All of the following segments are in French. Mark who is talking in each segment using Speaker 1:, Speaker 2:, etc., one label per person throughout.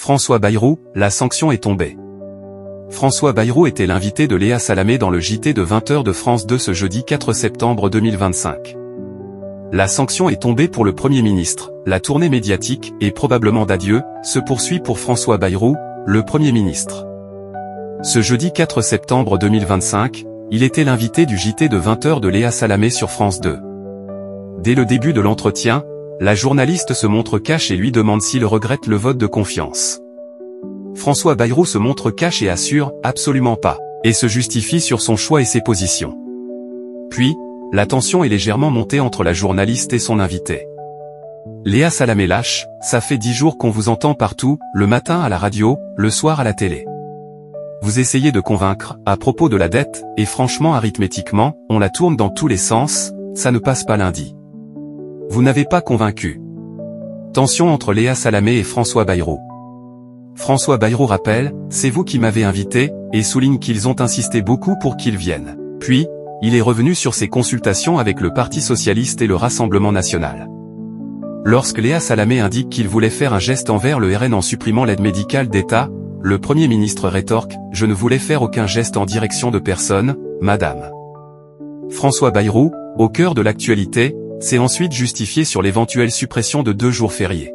Speaker 1: François Bayrou, la sanction est tombée. François Bayrou était l'invité de Léa Salamé dans le JT de 20h de France 2 ce jeudi 4 septembre 2025. La sanction est tombée pour le Premier ministre, la tournée médiatique, et probablement d'adieu, se poursuit pour François Bayrou, le Premier ministre. Ce jeudi 4 septembre 2025, il était l'invité du JT de 20h de Léa Salamé sur France 2. Dès le début de l'entretien, la journaliste se montre cash et lui demande s'il regrette le vote de confiance. François Bayrou se montre cash et assure « absolument pas », et se justifie sur son choix et ses positions. Puis, la tension est légèrement montée entre la journaliste et son invité. Léa Salamé lâche « ça fait 10 jours qu'on vous entend partout, le matin à la radio, le soir à la télé. Vous essayez de convaincre, à propos de la dette, et franchement arithmétiquement, on la tourne dans tous les sens, ça ne passe pas lundi. Vous n'avez pas convaincu. » Tension entre Léa Salamé et François Bayrou. François Bayrou rappelle « c'est vous qui m'avez invité » et souligne qu'ils ont insisté beaucoup pour qu'ils viennent. Puis, il est revenu sur ses consultations avec le Parti Socialiste et le Rassemblement National. Lorsque Léa Salamé indique qu'il voulait faire un geste envers le RN en supprimant l'aide médicale d'État, le Premier ministre rétorque « je ne voulais faire aucun geste en direction de personne, madame ». François Bayrou, au cœur de l'actualité, s'est ensuite justifié sur l'éventuelle suppression de 2 jours fériés.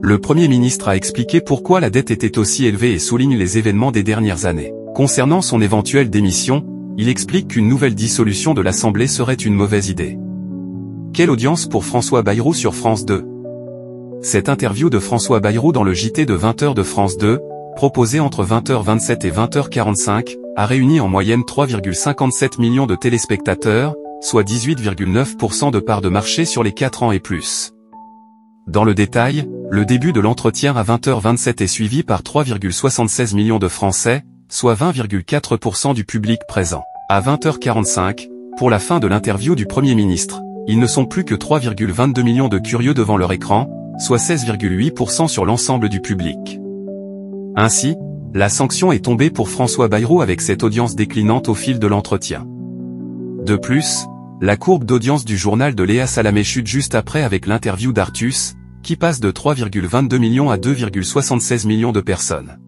Speaker 1: Le Premier ministre a expliqué pourquoi la dette était aussi élevée et souligne les événements des dernières années. Concernant son éventuelle démission, il explique qu'une nouvelle dissolution de l'Assemblée serait une mauvaise idée. Quelle audience pour François Bayrou sur France 2? Cette interview de François Bayrou dans le JT de 20h de France 2, proposée entre 20h27 et 20h45, a réuni en moyenne 3,57 millions de téléspectateurs, soit 18,9% de part de marché sur les 4 ans et plus. Dans le détail, le début de l'entretien à 20h27 est suivi par 3,76 millions de Français, soit 20,4% du public présent. À 20h45, pour la fin de l'interview du Premier ministre, ils ne sont plus que 3,22 millions de curieux devant leur écran, soit 16,8% sur l'ensemble du public. Ainsi, la sanction est tombée pour François Bayrou avec cette audience déclinante au fil de l'entretien. De plus, la courbe d'audience du journal de Léa Salamé chute juste après avec l'interview d'Artus, qui passe de 3,22 millions à 2,76 millions de personnes.